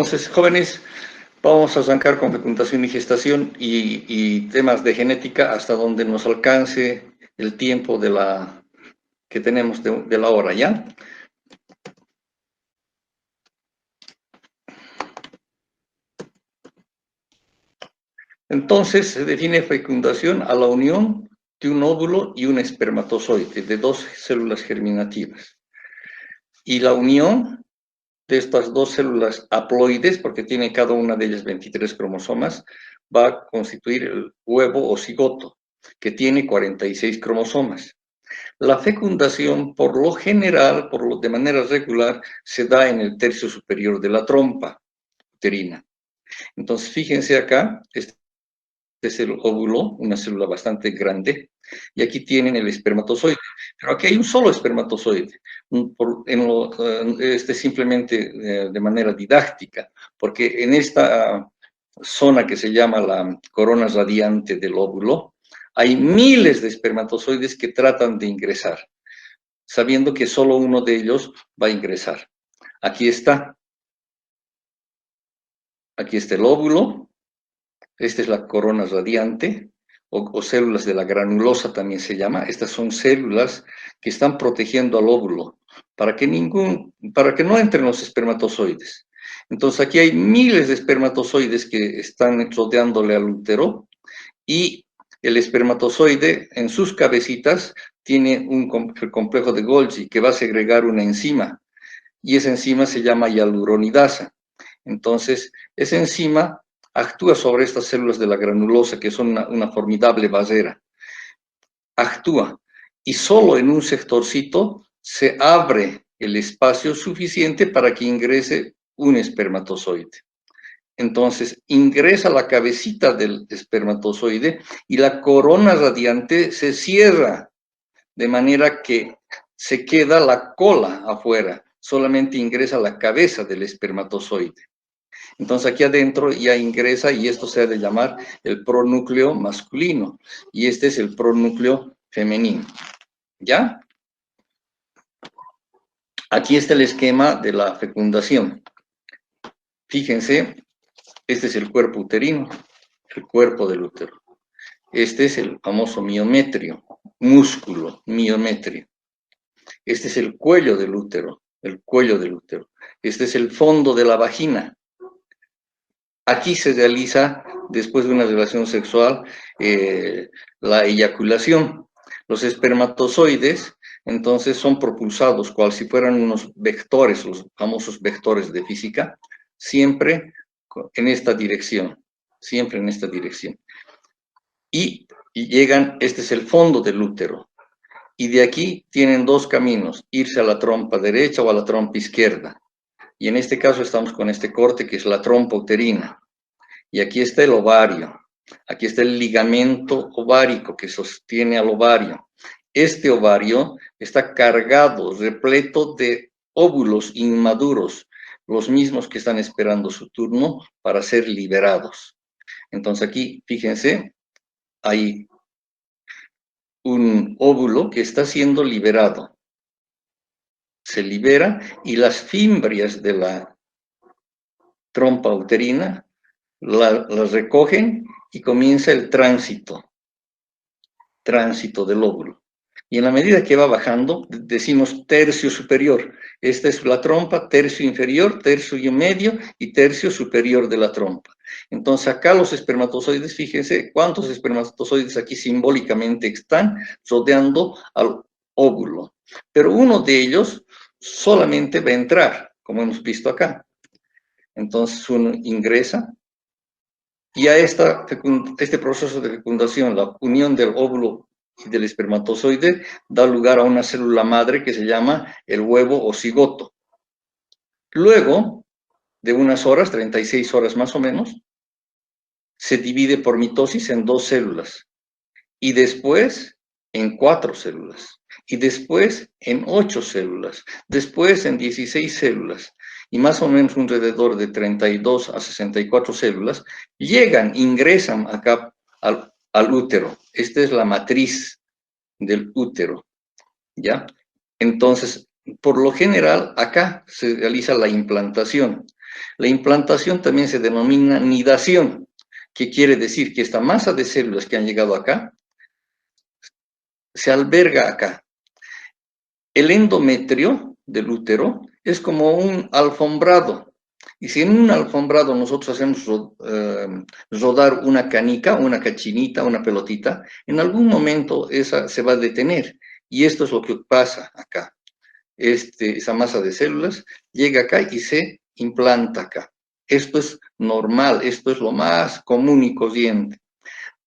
Entonces, jóvenes, vamos a arrancar con fecundación y gestación y temas de genética hasta donde nos alcance el tiempo que tenemos de la hora, ¿ya? Entonces, se define fecundación a la unión de un óvulo y un espermatozoide de dos células germinativas. Y la unión de estas dos células haploides, porque tiene cada una de ellas 23 cromosomas, va a constituir el huevo o cigoto, que tiene 46 cromosomas. La fecundación, por lo general, de manera regular, se da en el tercio superior de la trompa uterina. Entonces, fíjense acá, este es el óvulo, una célula bastante grande, y aquí tienen el espermatozoide. Pero aquí hay un solo espermatozoide. Este simplemente de manera didáctica, porque en esta zona que se llama la corona radiante del óvulo, hay miles de espermatozoides que tratan de ingresar, sabiendo que solo uno de ellos va a ingresar. Aquí está el óvulo, esta es la corona radiante, o células de la granulosa también se llama. Estas son células que están protegiendo al óvulo para que no entren los espermatozoides. Entonces aquí hay miles de espermatozoides que están rodeándole al útero y el espermatozoide en sus cabecitas tiene el complejo de Golgi que va a segregar una enzima y esa enzima se llama hialuronidasa. Entonces, esa enzima actúa sobre estas células de la granulosa, que son una formidable barrera. Actúa y solo en un sectorcito se abre el espacio suficiente para que ingrese un espermatozoide. Entonces, ingresa la cabecita del espermatozoide y la corona radiante se cierra, de manera que se queda la cola afuera, solamente ingresa la cabeza del espermatozoide. Entonces aquí adentro ya ingresa, y esto se ha de llamar el pronúcleo masculino, y este es el pronúcleo femenino. ¿Ya? Aquí está el esquema de la fecundación. Fíjense, este es el cuerpo uterino, el cuerpo del útero. Este es el famoso miometrio, músculo, miometrio. Este es el cuello del útero, el cuello del útero. Este es el fondo de la vagina. Aquí se realiza, después de una relación sexual, la eyaculación. Los espermatozoides, entonces, son propulsados cual si fueran unos vectores, los famosos vectores de física, siempre en esta dirección, siempre en esta dirección. Y llegan, este es el fondo del útero, y de aquí tienen dos caminos, irse a la trompa derecha o a la trompa izquierda. Y en este caso estamos con este corte que es la trompa uterina. Y aquí está el ovario. Aquí está el ligamento ovárico que sostiene al ovario. Este ovario está cargado, repleto de óvulos inmaduros, los mismos que están esperando su turno para ser liberados. Entonces aquí, fíjense, hay un óvulo que está siendo liberado. Se libera y las fimbrias de la trompa uterina las recogen y comienza el tránsito del óvulo. Y en la medida que va bajando, decimos tercio superior. Esta es la trompa, tercio inferior, tercio y medio y tercio superior de la trompa. Entonces acá los espermatozoides, fíjense cuántos espermatozoides aquí simbólicamente están rodeando al óvulo. Pero uno de ellos solamente va a entrar, como hemos visto acá. Entonces uno ingresa y a este proceso de fecundación, la unión del óvulo y del espermatozoide, da lugar a una célula madre que se llama el huevo o cigoto. Luego de unas horas, 36 horas más o menos, se divide por mitosis en 2 células, y después en 4 células, y después en 8 células, después en 16 células, y más o menos alrededor de 32 a 64 células, ingresan acá al útero. Esta es la matriz del útero, ¿ya? Entonces, por lo general, acá se realiza la implantación. La implantación también se denomina nidación, que quiere decir que esta masa de células que han llegado acá se alberga acá. El endometrio del útero es como un alfombrado. Y si en un alfombrado nosotros hacemos rodar una canica, una cachinita, una pelotita, en algún momento esa se va a detener. Y esto es lo que pasa acá. Esa masa de células llega acá y se implanta acá. Esto es normal, esto es lo más común y corriente.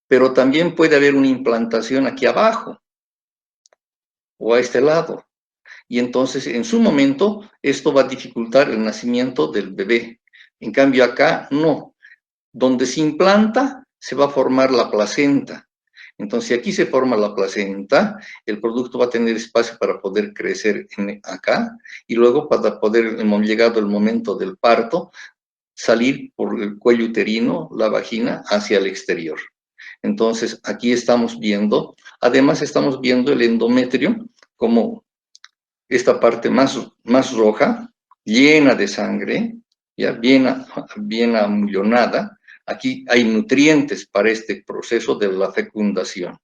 Pero también puede haber una implantación aquí abajo o a este lado. Y entonces, en su momento, esto va a dificultar el nacimiento del bebé. En cambio, acá no. Donde se implanta, se va a formar la placenta. Entonces, si aquí se forma la placenta, el producto va a tener espacio para poder crecer acá y luego para poder, llegado el momento del parto, salir por el cuello uterino, la vagina, hacia el exterior. Entonces, aquí estamos viendo, además estamos viendo el endometrio como esta parte más roja, llena de sangre, ya bien amullonada. Aquí hay nutrientes para este proceso de la fecundación.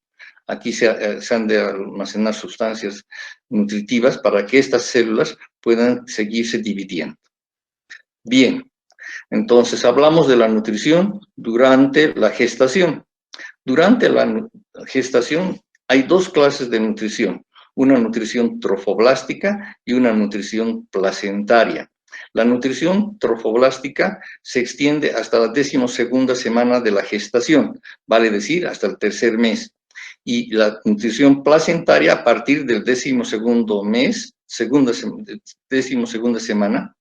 Aquí se han de almacenar sustancias nutritivas para que estas células puedan seguirse dividiendo. Bien, entonces hablamos de la nutrición durante la gestación. Durante la gestación hay dos clases de nutrición, una nutrición trofoblástica y una nutrición placentaria. La nutrición trofoblástica se extiende hasta la 12ª semana de la gestación, vale decir, hasta el tercer mes. Y la nutrición placentaria a partir del 12º mes, 12ª semana,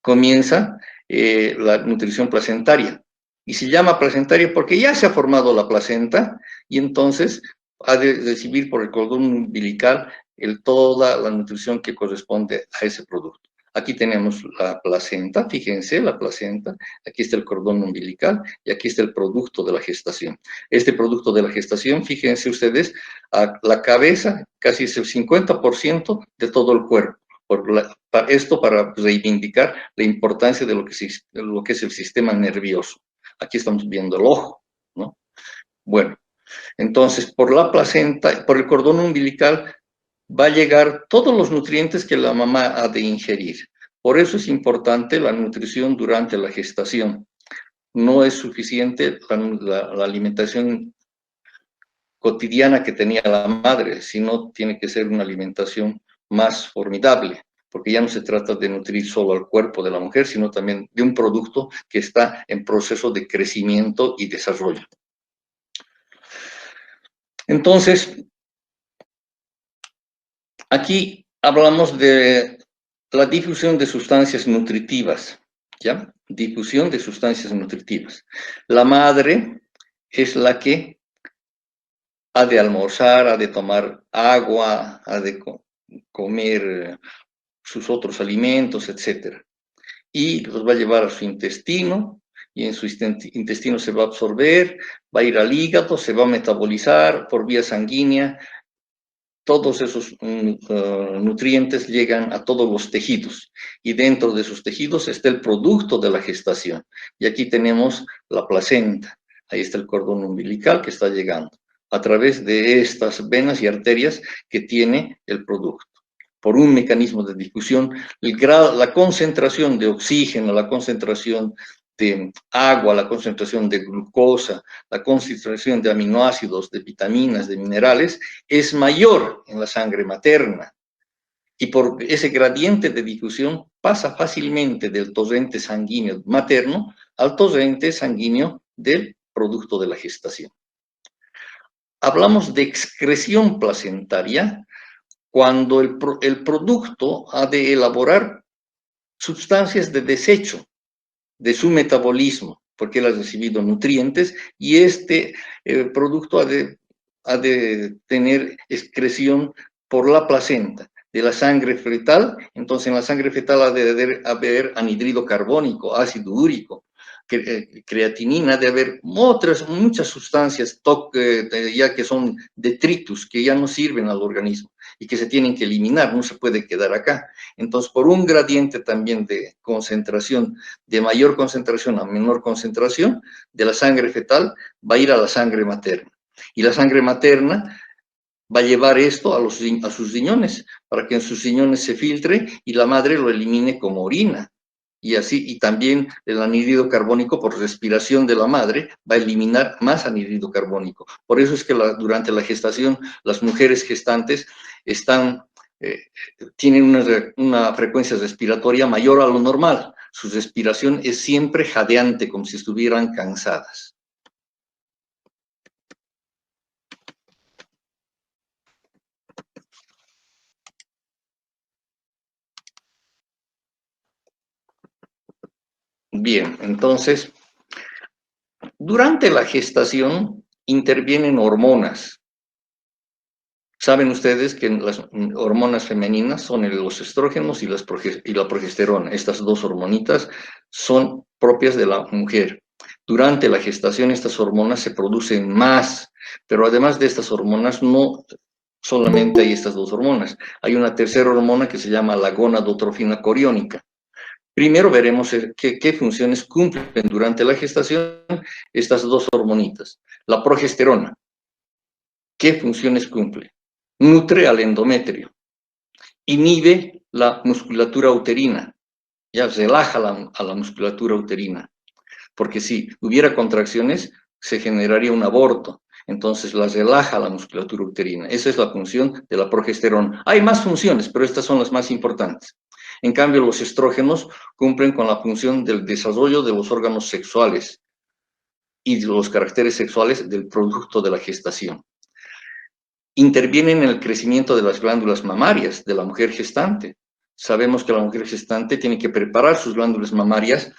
comienza la nutrición placentaria. Y se llama placentaria porque ya se ha formado la placenta y entonces ha de recibir por el cordón umbilical toda la nutrición que corresponde a ese producto. Aquí tenemos la placenta, fíjense, la placenta, aquí está el cordón umbilical y aquí está el producto de la gestación. Este producto de la gestación, fíjense ustedes, a la cabeza casi es el 50% de todo el cuerpo. Esto para reivindicar la importancia de lo que es el sistema nervioso. Aquí estamos viendo el ojo, ¿no? Bueno, entonces por la placenta, por el cordón umbilical, va a llegar todos los nutrientes que la mamá ha de ingerir. Por eso es importante la nutrición durante la gestación. No es suficiente la alimentación cotidiana que tenía la madre, sino tiene que ser una alimentación más formidable, porque ya no se trata de nutrir solo al cuerpo de la mujer, sino también de un producto que está en proceso de crecimiento y desarrollo. Entonces, aquí hablamos de la difusión de sustancias nutritivas, ¿ya? Difusión de sustancias nutritivas. La madre es la que ha de almorzar, ha de tomar agua, ha de comer sus otros alimentos, etc. Y los va a llevar a su intestino, y en su intestino se va a absorber, va a ir al hígado, se va a metabolizar por vía sanguínea. Todos esos nutrientes llegan a todos los tejidos, y dentro de esos tejidos está el producto de la gestación. Y aquí tenemos la placenta, ahí está el cordón umbilical que está llegando, a través de estas venas y arterias que tiene el producto. Por un mecanismo de difusión, la concentración de oxígeno, la concentración de agua, la concentración de glucosa, la concentración de aminoácidos, de vitaminas, de minerales, es mayor en la sangre materna. Y por ese gradiente de difusión pasa fácilmente del torrente sanguíneo materno al torrente sanguíneo del producto de la gestación. Hablamos de excreción placentaria cuando el producto ha de elaborar sustancias de desecho de su metabolismo, porque él ha recibido nutrientes y este producto ha de tener excreción por la placenta de la sangre fetal. Entonces en la sangre fetal ha de haber anhidrido carbónico, ácido úrico, creatinina, debe haber muchas sustancias ya que son detritus, que ya no sirven al organismo y que se tienen que eliminar, no se puede quedar acá. Entonces, por un gradiente también de concentración, de mayor concentración a menor concentración, de la sangre fetal va a ir a la sangre materna. Y la sangre materna va a llevar esto a sus riñones, para que en sus riñones se filtre y la madre lo elimine como orina. Y así, y también el anhídrido carbónico por respiración de la madre va a eliminar más anhídrido carbónico. Por eso es que durante la gestación las mujeres gestantes tienen una frecuencia respiratoria mayor a lo normal. Su respiración es siempre jadeante, como si estuvieran cansadas. Bien, entonces, durante la gestación intervienen hormonas. Saben ustedes que las hormonas femeninas son los estrógenos y la progesterona. Estas dos hormonitas son propias de la mujer. Durante la gestación estas hormonas se producen más, pero además de estas hormonas no solamente hay estas dos hormonas. Hay una tercera hormona que se llama la gonadotrofina coriónica. Primero veremos qué funciones cumplen durante la gestación estas dos hormonitas. La progesterona, ¿qué funciones cumple? Nutre al endometrio, inhibe la musculatura uterina, ya relaja a la musculatura uterina, porque si hubiera contracciones se generaría un aborto, entonces la relaja la musculatura uterina. Esa es la función de la progesterona. Hay más funciones, pero estas son las más importantes. En cambio, los estrógenos cumplen con la función del desarrollo de los órganos sexuales y de los caracteres sexuales del producto de la gestación. Intervienen en el crecimiento de las glándulas mamarias de la mujer gestante. Sabemos que la mujer gestante tiene que preparar sus glándulas mamarias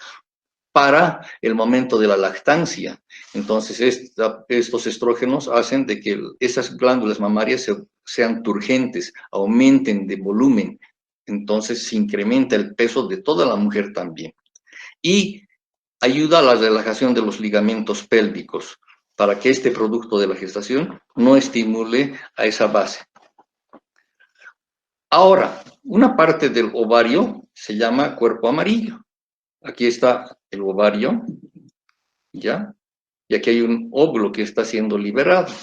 para el momento de la lactancia. Entonces, estos estrógenos hacen de que esas glándulas mamarias sean turgentes, aumenten de volumen. Entonces, se incrementa el peso de toda la mujer también. Y ayuda a la relajación de los ligamentos pélvicos, para que este producto de la gestación no estimule a esa base. Ahora, una parte del ovario se llama cuerpo amarillo. Aquí está el ovario, ¿ya? Y aquí hay un óvulo que está siendo liberado,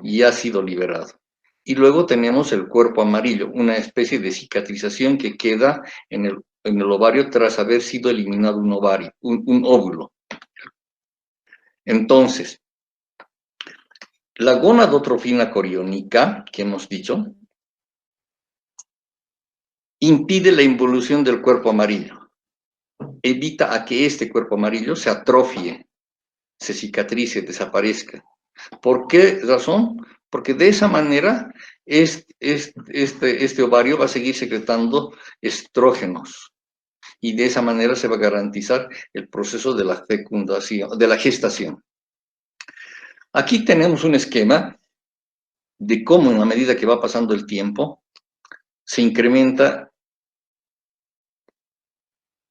y ha sido liberado. Y luego tenemos el cuerpo amarillo, una especie de cicatrización que queda en el ovario tras haber sido eliminado un óvulo. Entonces, la gonadotrofina coriónica, que hemos dicho, impide la involución del cuerpo amarillo. Evita a que este cuerpo amarillo se atrofie, se cicatrice, desaparezca. ¿Por qué razón? Porque de esa manera este ovario va a seguir secretando estrógenos y de esa manera se va a garantizar el proceso de la fecundación, de la gestación. Aquí tenemos un esquema de cómo en la medida que va pasando el tiempo se incrementa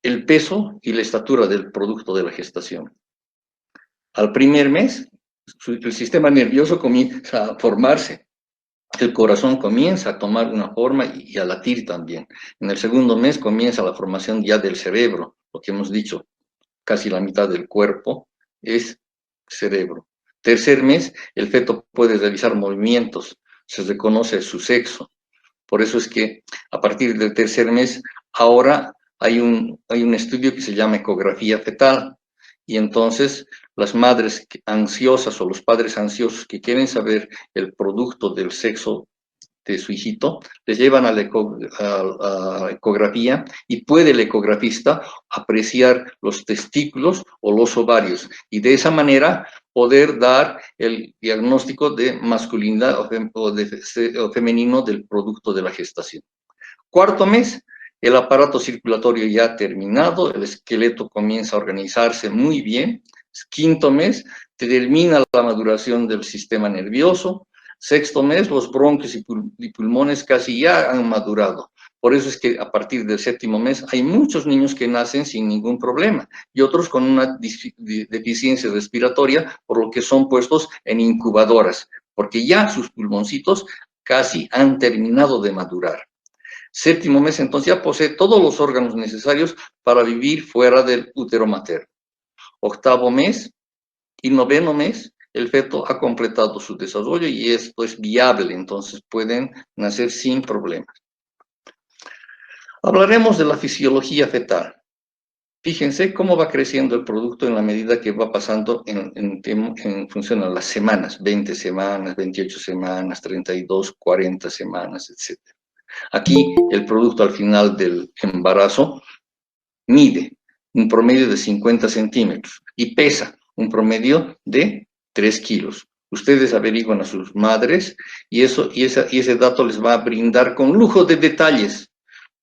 el peso y la estatura del producto de la gestación. Al primer mes, el sistema nervioso comienza a formarse, el corazón comienza a tomar una forma y a latir también. En el segundo mes comienza la formación ya del cerebro, lo que hemos dicho, casi la mitad del cuerpo es cerebro. Tercer mes, el feto puede realizar movimientos, se reconoce su sexo. Por eso es que a partir del tercer mes, ahora hay un estudio que se llama ecografía fetal, y entonces las madres ansiosas o los padres ansiosos que quieren saber el producto del sexo de su hijito, les llevan a la ecografía y puede el ecografista apreciar los testículos o los ovarios y de esa manera poder dar el diagnóstico de masculinidad o femenino del producto de la gestación. Cuarto mes, el aparato circulatorio ya ha terminado, el esqueleto comienza a organizarse muy bien. Quinto mes, termina la maduración del sistema nervioso. Sexto mes, los bronquios y pulmones casi ya han madurado. Por eso es que a partir del 7º mes hay muchos niños que nacen sin ningún problema y otros con una deficiencia respiratoria, por lo que son puestos en incubadoras, porque ya sus pulmoncitos casi han terminado de madurar. 7º mes, entonces, ya posee todos los órganos necesarios para vivir fuera del útero materno. 8º mes y 9º mes, el feto ha completado su desarrollo y esto es viable, entonces pueden nacer sin problemas. Hablaremos de la fisiología fetal. Fíjense cómo va creciendo el producto en la medida que va pasando en función a las semanas, 20 semanas, 28 semanas, 32, 40 semanas, etc. Aquí el producto al final del embarazo mide un promedio de 50 centímetros y pesa un promedio de 3 kilos. Ustedes averiguan a sus madres y ese dato les va a brindar con lujo de detalles,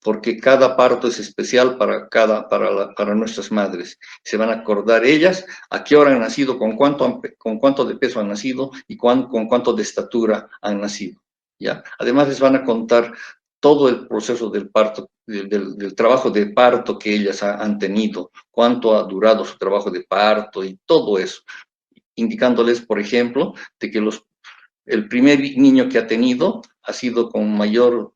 porque cada parto es especial para nuestras madres. Se van a acordar ellas a qué hora han nacido, con cuánto de peso han nacido y con cuánto de estatura han nacido, ¿ya? Además les van a contar todo el proceso del parto, del trabajo de parto que ellas han tenido, cuánto ha durado su trabajo de parto y todo eso, indicándoles, por ejemplo, de que el primer niño que ha tenido ha sido con mayor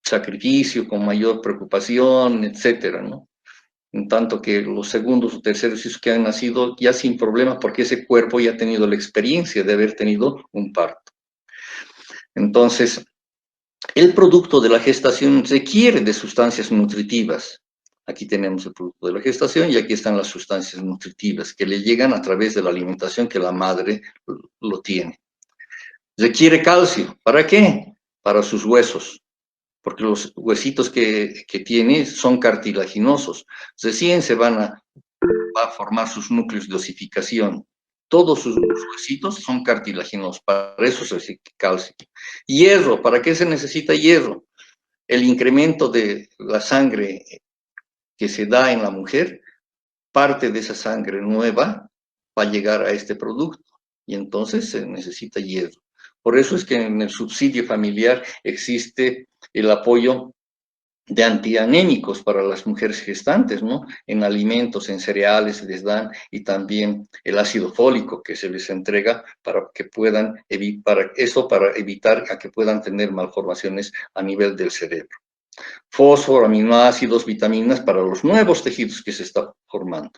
sacrificio, con mayor preocupación, etcétera, ¿no? En tanto que los segundos o terceros hijos que han nacido ya sin problemas porque ese cuerpo ya ha tenido la experiencia de haber tenido un parto. Entonces, el producto de la gestación requiere de sustancias nutritivas. Aquí tenemos el producto de la gestación y aquí están las sustancias nutritivas que le llegan a través de la alimentación que la madre lo tiene. Requiere calcio. ¿Para qué? Para sus huesos, porque los huesitos que tiene son cartilaginosos. Recién se va a formar sus núcleos de osificación. Todos sus huesitos son cartilaginosos, para eso se necesita calcio. Hierro, ¿para qué se necesita hierro? El incremento de la sangre que se da en la mujer, parte de esa sangre nueva va a llegar a este producto y entonces se necesita hierro. Por eso es que en el subsidio familiar existe el apoyo de antianémicos para las mujeres gestantes, ¿no? En alimentos, en cereales se les dan, y también el ácido fólico que se les entrega para que puedan para evitar a que puedan tener malformaciones a nivel del cerebro. Fósforo, aminoácidos, vitaminas para los nuevos tejidos que se están formando.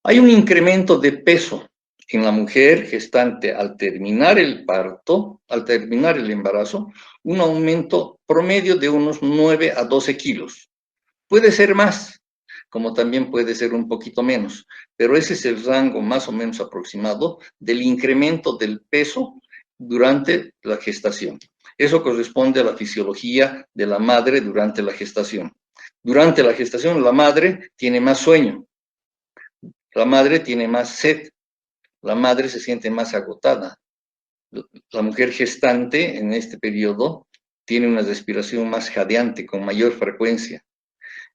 Hay un incremento de peso en la mujer gestante al terminar el parto, al terminar el embarazo, un aumento promedio de unos 9 a 12 kilos. Puede ser más, como también puede ser un poquito menos, pero ese es el rango más o menos aproximado del incremento del peso durante la gestación. Eso corresponde a la fisiología de la madre durante la gestación. Durante la gestación, la madre tiene más sueño, la madre tiene más sed, la madre se siente más agotada. La mujer gestante en este periodo tiene una respiración más jadeante, con mayor frecuencia.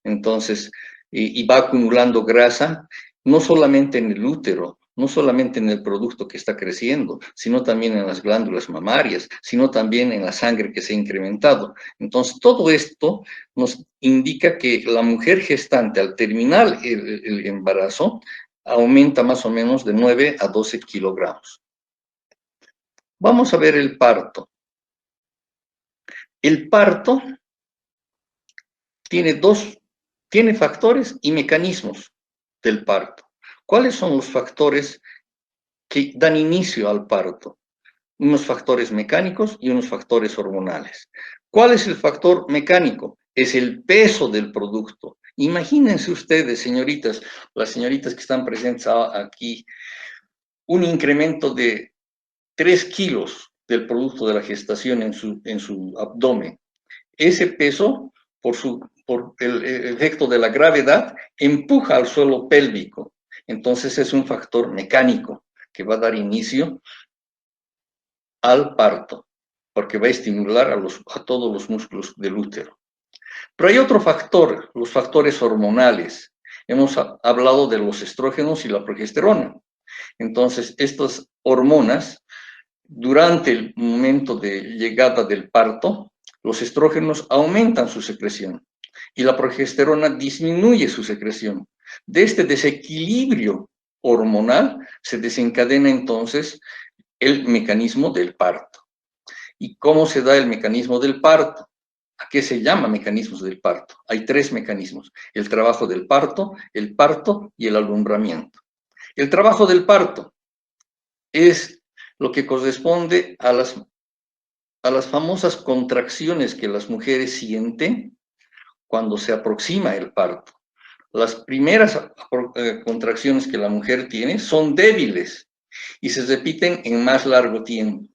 Entonces, y va acumulando grasa, no solamente en el útero, no solamente en el producto que está creciendo, sino también en las glándulas mamarias, sino también en la sangre que se ha incrementado. Entonces, todo esto nos indica que la mujer gestante, al terminar el embarazo, aumenta más o menos de 9 a 12 kilogramos. Vamos a ver el parto. El parto tiene factores y mecanismos del parto. ¿Cuáles son los factores que dan inicio al parto? Unos factores mecánicos y unos factores hormonales. ¿Cuál es el factor mecánico? Es el peso del producto. Imagínense ustedes, señoritas, las señoritas que están presentes aquí, un incremento de 3 kilos del producto de la gestación en su abdomen. Ese peso, por el efecto de la gravedad, empuja al suelo pélvico. Entonces es un factor mecánico que va a dar inicio al parto, porque va a estimular a todos los músculos del útero. Pero hay otro factor, los factores hormonales. Hemos hablado de los estrógenos y la progesterona. Entonces, estas hormonas, durante el momento de llegada del parto, Los estrógenos aumentan su secreción y la progesterona disminuye su secreción. De este desequilibrio hormonal se desencadena entonces el mecanismo del parto. ¿Y cómo se da el mecanismo del parto? ¿A qué se llama mecanismos del parto? Hay tres mecanismos: el trabajo del parto, el parto y el alumbramiento. El trabajo del parto es lo que corresponde a las famosas contracciones que las mujeres sienten cuando se aproxima el parto. Las primeras contracciones que la mujer tiene son débiles y se repiten en más largo tiempo.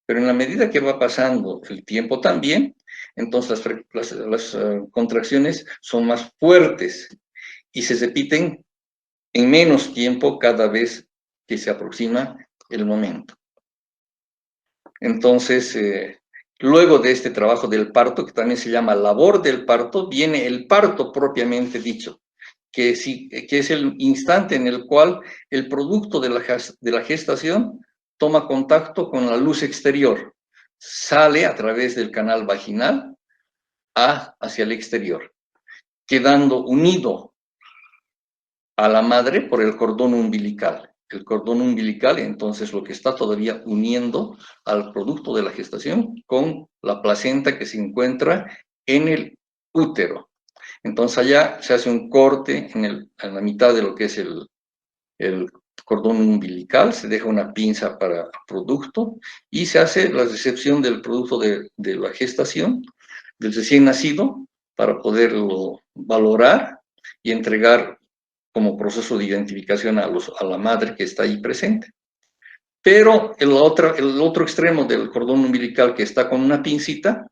Pero en la medida que va pasando el tiempo también, entonces las contracciones son más fuertes y se repiten en menos tiempo cada vez que se aproxima el momento. Entonces, luego de este trabajo del parto, que también se llama labor del parto, viene el parto propiamente dicho, que es el instante en el cual el producto de la gestación toma contacto con la luz exterior, sale a través del canal vaginal hacia el exterior, quedando unido a la madre por el cordón umbilical. El cordón umbilical, entonces, lo que está todavía uniendo al producto de la gestación con la placenta que se encuentra en el útero. Entonces, allá se hace un corte en la mitad de lo que es el cordón umbilical, se deja una pinza para producto y se hace la recepción del producto de la gestación, del recién nacido, para poderlo valorar y entregar como proceso de identificación a la madre que está ahí presente. Pero el otro extremo del cordón umbilical, que está con una pincita,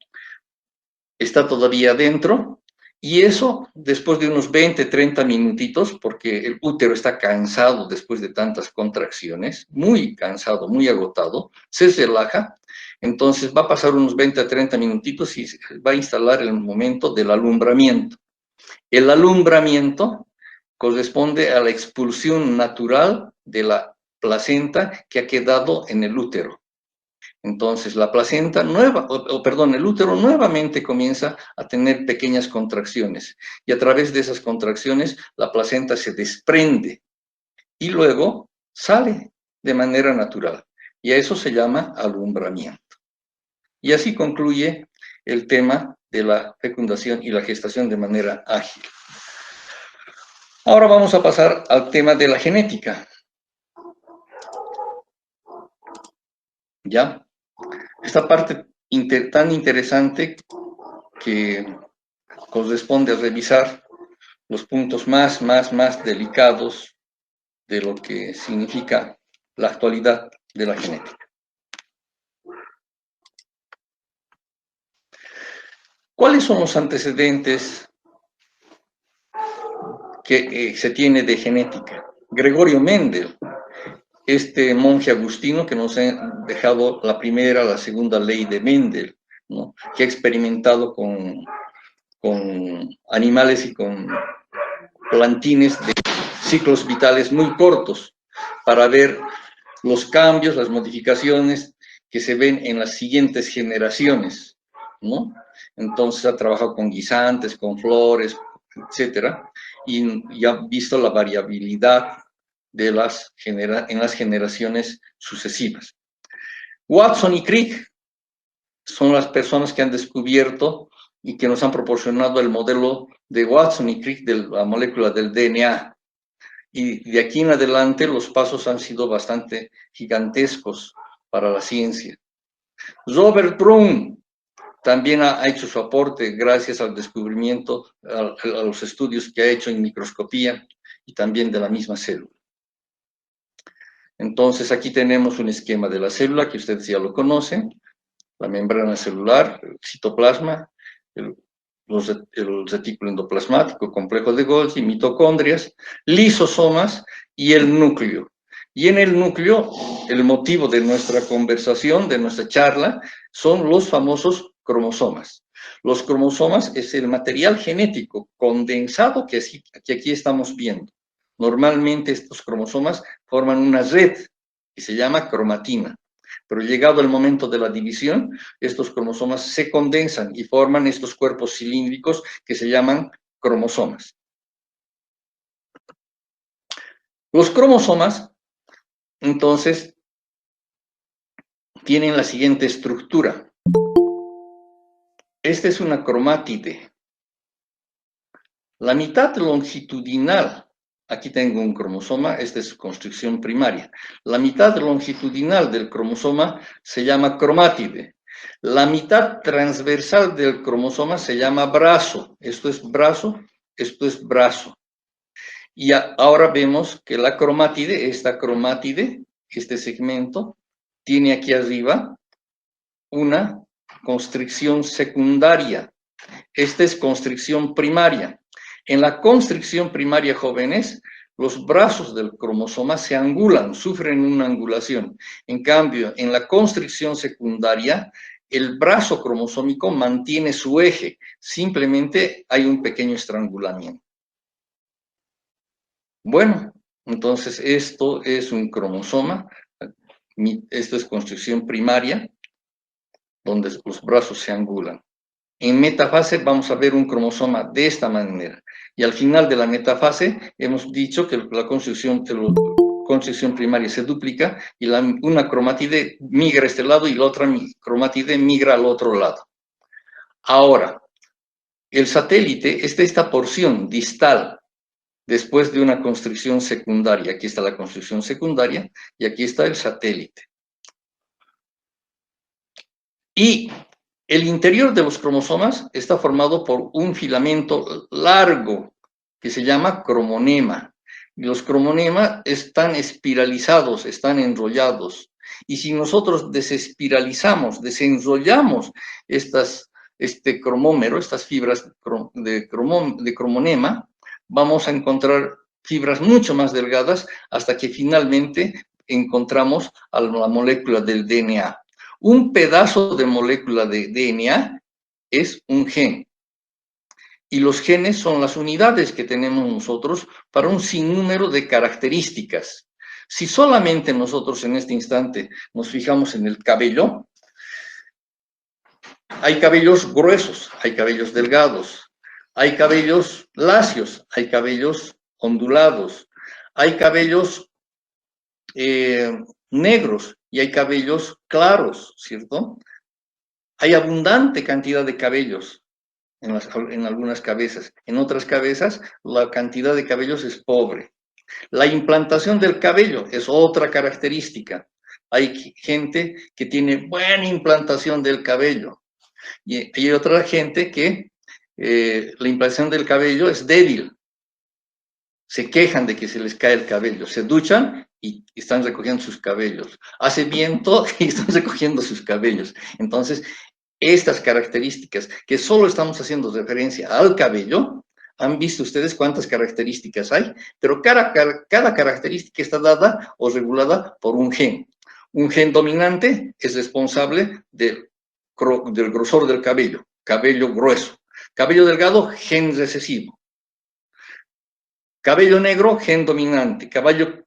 está todavía dentro, y eso después de unos 20, 30 minutitos, porque el útero está cansado después de tantas contracciones, muy cansado, muy agotado, se relaja, entonces va a pasar unos 20 a 30 minutitos y va a instalar el momento del alumbramiento. El alumbramiento corresponde a la expulsión natural de la placenta que ha quedado en el útero. Entonces, la placenta el útero nuevamente comienza a tener pequeñas contracciones y a través de esas contracciones la placenta se desprende y luego sale de manera natural. Y a eso se llama alumbramiento. Y así concluye el tema de la fecundación y la gestación de manera ágil. Ahora vamos a pasar al tema de la genética. ¿Ya? Esta parte tan interesante que corresponde a revisar los puntos más delicados de lo que significa la actualidad de la genética. ¿Cuáles son los antecedentes que se tiene de genética? Gregorio Mendel, este monje agustino que nos ha dejado la primera, la segunda ley de Mendel, ¿no? Que ha experimentado con animales y con plantines de ciclos vitales muy cortos para ver los cambios, las modificaciones que se ven en las siguientes generaciones, ¿no? Entonces ha trabajado con guisantes, con flores, etcétera, y ha visto la variabilidad en las generaciones sucesivas. Watson y Crick son las personas que han descubierto y que nos han proporcionado el modelo de Watson y Crick de la molécula del DNA. Y de aquí en adelante los pasos han sido bastante gigantescos para la ciencia. Robert Brown también ha hecho su aporte gracias al descubrimiento, a los estudios que ha hecho en microscopía y también de la misma célula. Entonces aquí tenemos un esquema de la célula que ustedes ya lo conocen: la membrana celular, el citoplasma, el retículo endoplasmático, complejo de Golgi, mitocondrias, lisosomas y el núcleo. Y en el núcleo, el motivo de nuestra conversación, de nuestra charla, son los famosos cromosomas. Los cromosomas es el material genético condensado que aquí estamos viendo. Normalmente estos cromosomas forman una red que se llama cromatina. Pero llegado el momento de la división, estos cromosomas se condensan y forman estos cuerpos cilíndricos que se llaman cromosomas. Los cromosomas, entonces, tienen la siguiente estructura. Esta es una cromátide. La mitad longitudinal, aquí tengo un cromosoma, esta es su construcción primaria. La mitad longitudinal del cromosoma se llama cromátide. La mitad transversal del cromosoma se llama brazo. Esto es brazo, esto es brazo. Y ahora vemos que la cromátide, esta cromátide, este segmento, tiene aquí arriba una constricción secundaria. Esta es constricción primaria. En la constricción primaria, jóvenes, los brazos del cromosoma se angulan, sufren una angulación. En cambio, en la constricción secundaria, el brazo cromosómico mantiene su eje, simplemente hay un pequeño estrangulamiento. Bueno, entonces esto es un cromosoma, esto es constricción primaria, donde los brazos se angulan. En metafase vamos a ver un cromosoma de esta manera. Y al final de la metafase hemos dicho que la construcción primaria se duplica y una cromátide migra a este lado y la otra cromátide migra al otro lado. Ahora, el satélite es esta porción distal después de una constricción secundaria. Aquí está la constricción secundaria y aquí está el satélite. Y el interior de los cromosomas está formado por un filamento largo que se llama cromonema. Los cromonemas están espiralizados, están enrollados. Y si nosotros desespiralizamos, desenrollamos este cromómero, estas fibras de cromonema, vamos a encontrar fibras mucho más delgadas hasta que finalmente encontramos a la molécula del DNA. Un pedazo de molécula de DNA es un gen. Y los genes son las unidades que tenemos nosotros para un sinnúmero de características. Si solamente nosotros en este instante nos fijamos en el cabello, hay cabellos gruesos, hay cabellos delgados, hay cabellos lacios, hay cabellos ondulados, hay cabellos negros y hay cabellos claros, ¿cierto? Hay abundante cantidad de cabellos en algunas cabezas. En otras cabezas, la cantidad de cabellos es pobre. La implantación del cabello es otra característica. Hay gente que tiene buena implantación del cabello y hay otra gente que la implantación del cabello es débil. Se quejan de que se les cae el cabello, se duchan y están recogiendo sus cabellos. Hace viento y están recogiendo sus cabellos. Entonces, estas características que solo estamos haciendo referencia al cabello, han visto ustedes cuántas características hay, pero cada característica está dada o regulada por un gen. Un gen dominante es responsable del grosor del cabello, cabello grueso. Cabello delgado, gen recesivo. Cabello negro, gen dominante. Cabello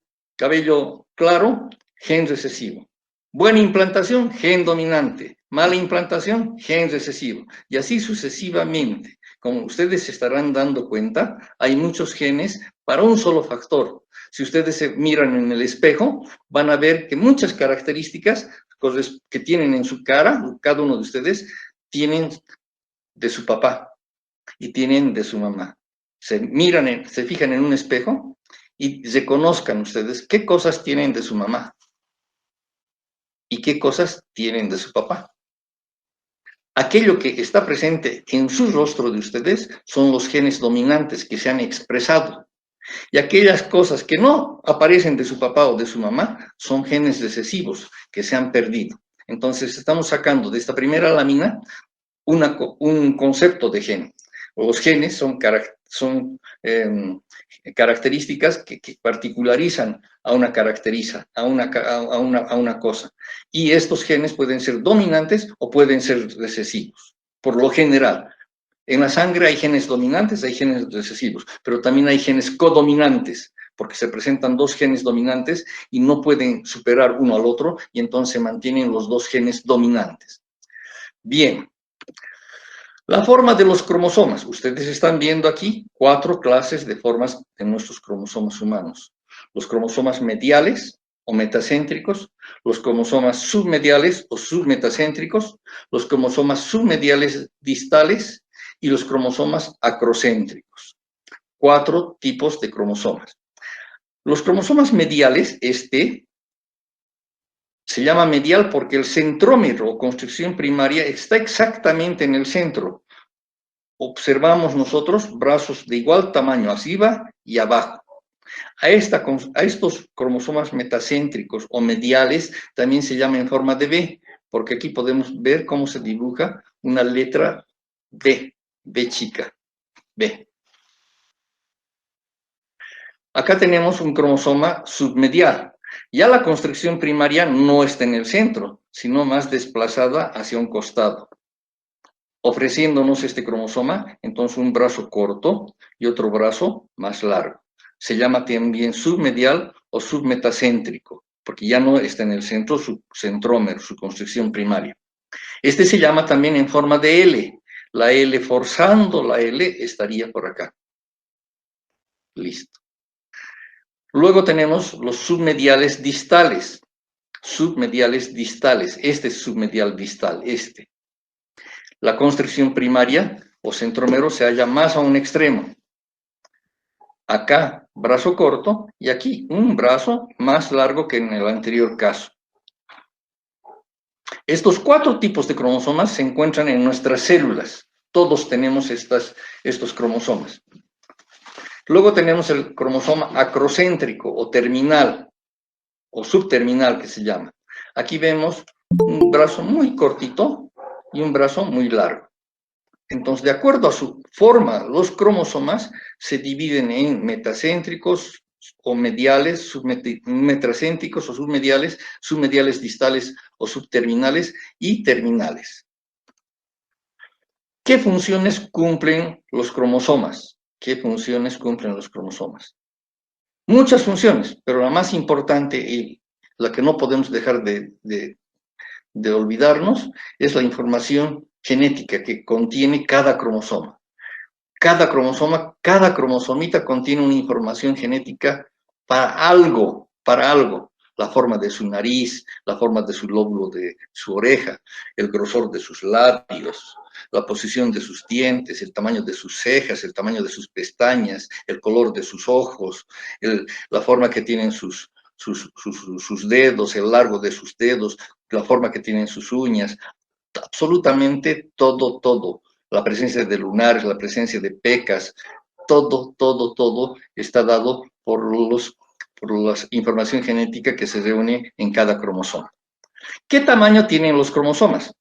claro, gen recesivo. Buena implantación, gen dominante. Mala implantación, gen recesivo. Y así sucesivamente. Como ustedes se estarán dando cuenta, hay muchos genes para un solo factor. Si ustedes se miran en el espejo, van a ver que muchas características que tienen en su cara, cada uno de ustedes, tienen de su papá y tienen de su mamá. Se fijan en un espejo y reconozcan ustedes qué cosas tienen de su mamá y qué cosas tienen de su papá. Aquello que está presente en su rostro de ustedes son los genes dominantes que se han expresado. Y aquellas cosas que no aparecen de su papá o de su mamá son genes recesivos que se han perdido. Entonces estamos sacando de esta primera lámina un concepto de gen. Los genes son características que particularizan a una a una cosa. Y estos genes pueden ser dominantes o pueden ser recesivos, por lo general. En la sangre hay genes dominantes, hay genes recesivos, pero también hay genes codominantes. porque se presentan dos genes dominantes y no pueden superar uno al otro, y entonces se mantienen los dos genes dominantes. Bien. La forma de los cromosomas. Ustedes están viendo aquí 4 clases de formas de nuestros cromosomas humanos. Los cromosomas mediales o metacéntricos, los cromosomas submediales o submetacéntricos, los cromosomas submediales distales y los cromosomas acrocéntricos. 4 tipos de cromosomas. Los cromosomas mediales, se llama medial porque el centrómero o construcción primaria está exactamente en el centro. Observamos nosotros brazos de igual tamaño arriba y abajo. A estos cromosomas metacéntricos o mediales también se llama en forma de B, porque aquí podemos ver cómo se dibuja una letra B, B chica, B. Acá tenemos un cromosoma submedial. Ya la construcción primaria no está en el centro, sino más desplazada hacia un costado, ofreciéndonos este cromosoma, entonces un brazo corto y otro brazo más largo. Se llama también submedial o submetacéntrico, porque ya no está en el centro su centrómero, su construcción primaria. Este se llama también en forma de L. La L, forzando la L, estaría por acá. Listo. Luego tenemos los submediales distales. Submediales distales. Este es submedial distal, este. La construcción primaria o centrómero se halla más a un extremo. Acá, brazo corto, y aquí, un brazo más largo que en el anterior caso. Estos 4 tipos de cromosomas se encuentran en nuestras células. Todos tenemos estos cromosomas. Luego tenemos el cromosoma acrocéntrico o terminal, o subterminal que se llama. Aquí vemos un brazo muy cortito y un brazo muy largo. Entonces, de acuerdo a su forma, los cromosomas se dividen en metacéntricos o mediales, metacéntricos o submediales, submediales distales o subterminales y terminales. ¿Qué funciones cumplen los cromosomas? ¿Qué funciones cumplen los cromosomas? Muchas funciones, pero la más importante y la que no podemos dejar de olvidarnos es la información genética que contiene cada cromosoma. Cada cromosoma, cada cromosomita contiene una información genética para algo, para algo. La forma de su nariz, la forma de su lóbulo de su oreja, el grosor de sus labios, la posición de sus dientes, el tamaño de sus cejas, el tamaño de sus pestañas, el color de sus ojos, la forma que tienen sus dedos, el largo de sus dedos, la forma que tienen sus uñas, absolutamente todo, todo. La presencia de lunares, la presencia de pecas, todo, todo, todo está dado por la información genética que se reúne en cada cromosoma. ¿Qué tamaño tienen los cromosomas?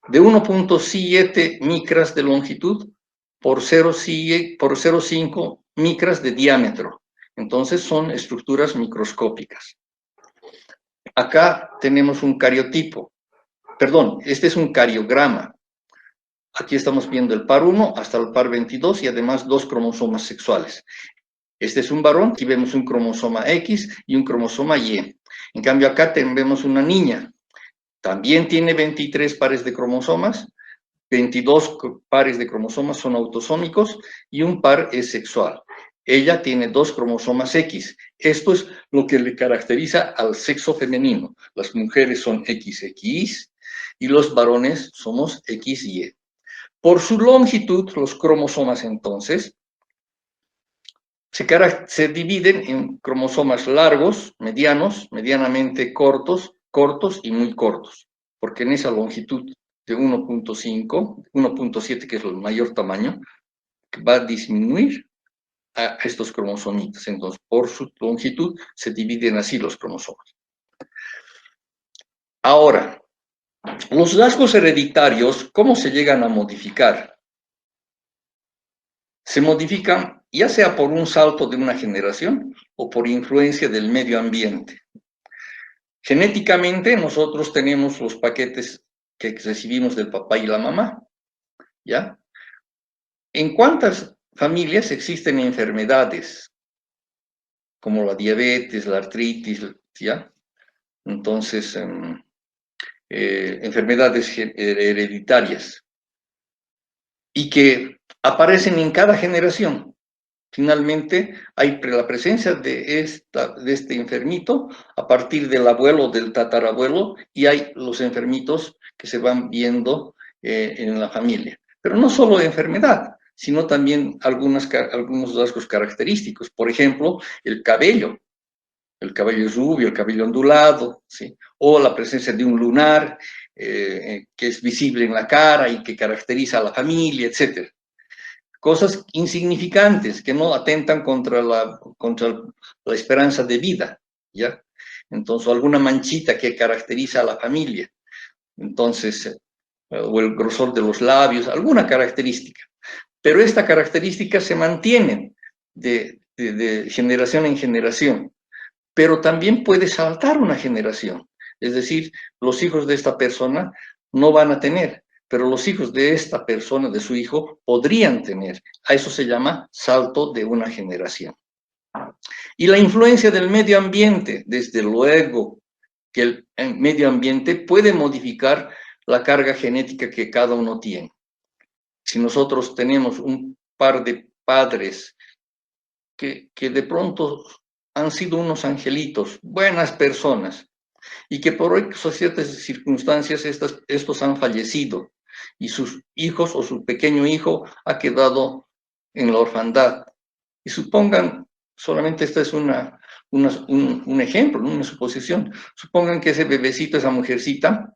De 1.7 micras de longitud por 0,5 micras de diámetro. Entonces son estructuras microscópicas. Acá tenemos un cariotipo. Perdón, este es un cariograma. Aquí estamos viendo el par 1 hasta el par 22 y además 2 cromosomas sexuales. Este es un varón, aquí vemos un cromosoma X y un cromosoma Y. En cambio acá vemos una niña. También tiene 23 pares de cromosomas, 22 pares de cromosomas son autosómicos y un par es sexual. Ella tiene 2 cromosomas X. Esto es lo que le caracteriza al sexo femenino. Las mujeres son XX y los varones somos XY. Por su longitud, los cromosomas entonces se dividen en cromosomas largos, medianos, medianamente cortos, cortos y muy cortos, porque en esa longitud de 1.5, 1.7, que es el mayor tamaño, va a disminuir a estos cromosomitas. Entonces, por su longitud se dividen así los cromosomas. Ahora, los rasgos hereditarios, ¿cómo se llegan a modificar? Se modifican ya sea por un salto de una generación o por influencia del medio ambiente. Genéticamente nosotros tenemos los paquetes que recibimos del papá y la mamá, ¿ya? ¿En cuántas familias existen enfermedades como la diabetes, la artritis, ¿ya? Entonces, enfermedades hereditarias, y que aparecen en cada generación. Finalmente, hay la presencia de este enfermito a partir del abuelo o del tatarabuelo, y hay los enfermitos que se van viendo en la familia. Pero no solo de enfermedad, sino también algunos rasgos característicos. Por ejemplo, el cabello rubio, el cabello ondulado, ¿sí? O la presencia de un lunar que es visible en la cara y que caracteriza a la familia, etc. Cosas insignificantes que no atentan contra la esperanza de vida, ¿ya? Entonces, alguna manchita que caracteriza a la familia, entonces, o el grosor de los labios, alguna característica. Pero esta característica se mantiene de generación en generación, pero también puede saltar una generación. Es decir, los hijos de esta persona no van a tener, pero los hijos de esta persona, de su hijo, podrían tener. A eso se llama salto de una generación. Y la influencia del medio ambiente, desde luego que el medio ambiente puede modificar la carga genética que cada uno tiene. Si nosotros tenemos un par de padres que de pronto han sido unos angelitos, buenas personas, y que por ciertas circunstancias estos han fallecido, y sus hijos o su pequeño hijo ha quedado en la orfandad. Y supongan, solamente esta es un ejemplo, una suposición, supongan que ese bebecito, esa mujercita,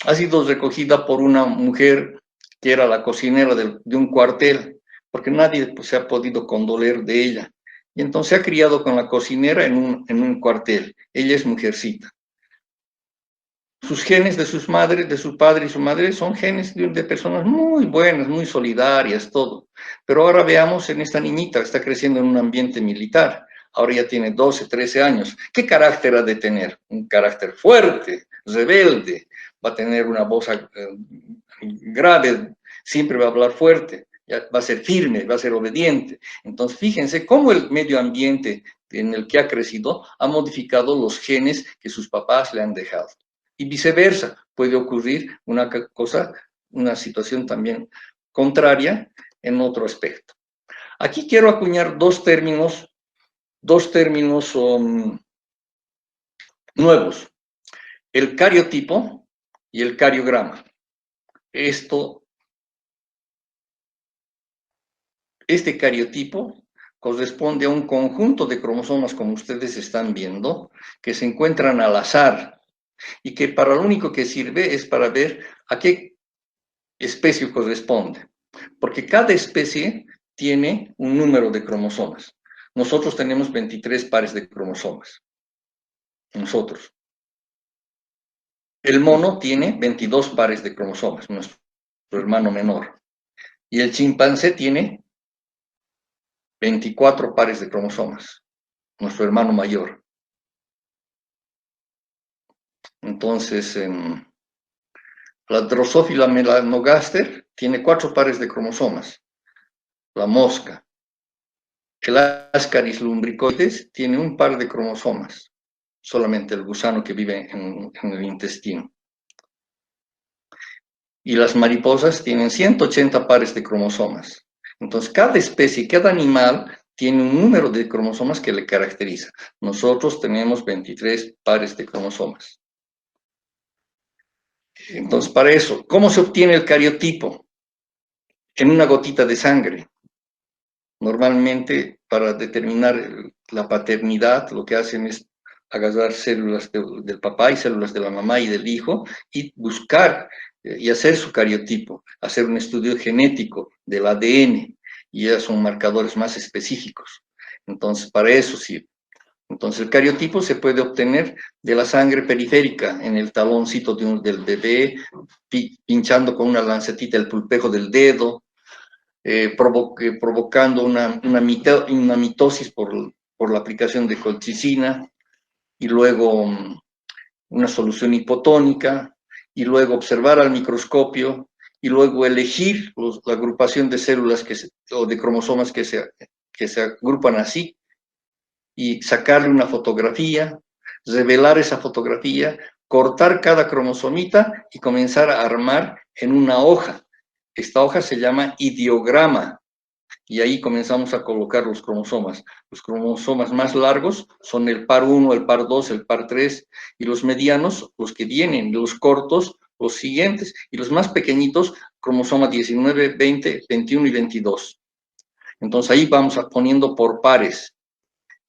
ha sido recogida por una mujer que era la cocinera de un cuartel, porque nadie pues, se ha podido condoler de ella. Y entonces se ha criado con la cocinera en un cuartel. Ella es mujercita. Sus genes de sus madres, de su padre y su madre, son genes de personas muy buenas, muy solidarias, todo. Pero ahora veamos en esta niñita, que está creciendo en un ambiente militar. Ahora ya tiene 12, 13 años. ¿Qué carácter ha de tener? Un carácter fuerte, rebelde. Va a tener una voz grave, siempre va a hablar fuerte, va a ser firme, va a ser obediente. Entonces, fíjense cómo el medio ambiente en el que ha crecido ha modificado los genes que sus papás le han dejado. Y viceversa, puede ocurrir una situación también contraria en otro aspecto. Aquí quiero acuñar dos términos nuevos: el cariotipo y el cariograma. Este cariotipo corresponde a un conjunto de cromosomas, como ustedes están viendo, que se encuentran al azar y que para lo único que sirve es para ver a qué especie corresponde, porque cada especie tiene un número de cromosomas. Nosotros tenemos 23 pares de cromosomas. Nosotros. El mono tiene 22 pares de cromosomas, nuestro hermano menor. Y el chimpancé tiene 24 pares de cromosomas, nuestro hermano mayor. Entonces, la Drosophila melanogaster tiene 4 pares de cromosomas, la mosca. El Ascaris lumbricoides tiene un par de cromosomas, solamente el gusano que vive en el intestino. Y las mariposas tienen 180 pares de cromosomas. Entonces, cada especie, cada animal tiene un número de cromosomas que le caracteriza. Nosotros tenemos 23 pares de cromosomas. Entonces, para eso, ¿cómo se obtiene el cariotipo? En una gotita de sangre. Normalmente, para determinar la paternidad, lo que hacen es agarrar células del papá y células de la mamá y del hijo y buscar y hacer su cariotipo, hacer un estudio genético del ADN, y ya son marcadores más específicos. Entonces, para eso sirve. Entonces, el cariotipo se puede obtener de la sangre periférica, en el taloncito del bebé, pinchando con una lancetita el pulpejo del dedo, provocando una mitosis por la aplicación de colchicina, y luego una solución hipotónica, y luego observar al microscopio, y luego elegir la agrupación de células o de cromosomas que se agrupan así, y sacarle una fotografía, revelar esa fotografía, cortar cada cromosomita y comenzar a armar en una hoja. Esta hoja se llama ideograma y ahí comenzamos a colocar los cromosomas. Los cromosomas más largos son el par 1, el par 2, el par 3 y los medianos, los que vienen, los cortos, los siguientes y los más pequeñitos, cromosoma 19, 20, 21 y 22. Entonces ahí vamos poniendo por pares.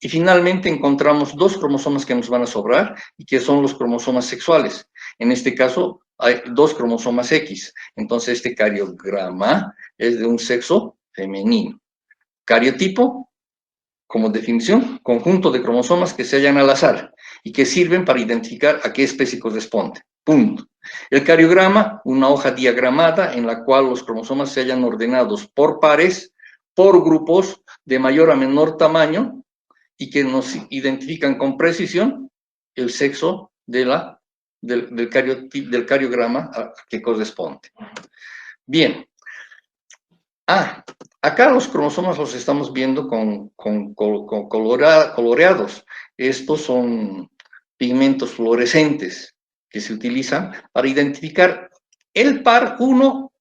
Y finalmente encontramos dos cromosomas que nos van a sobrar y que son los cromosomas sexuales. En este caso hay dos cromosomas X. Entonces este cariograma es de un sexo femenino. Cariotipo, como definición, conjunto de cromosomas que se hallan al azar y que sirven para identificar a qué especie corresponde. Punto. El cariograma, una hoja diagramada en la cual los cromosomas se hallan ordenados por pares, por grupos de mayor a menor tamaño, y que nos identifican con precisión el sexo del cariograma a que corresponde. Bien. Acá los cromosomas los estamos viendo con coloreados. Estos son pigmentos fluorescentes que se utilizan para identificar el par 1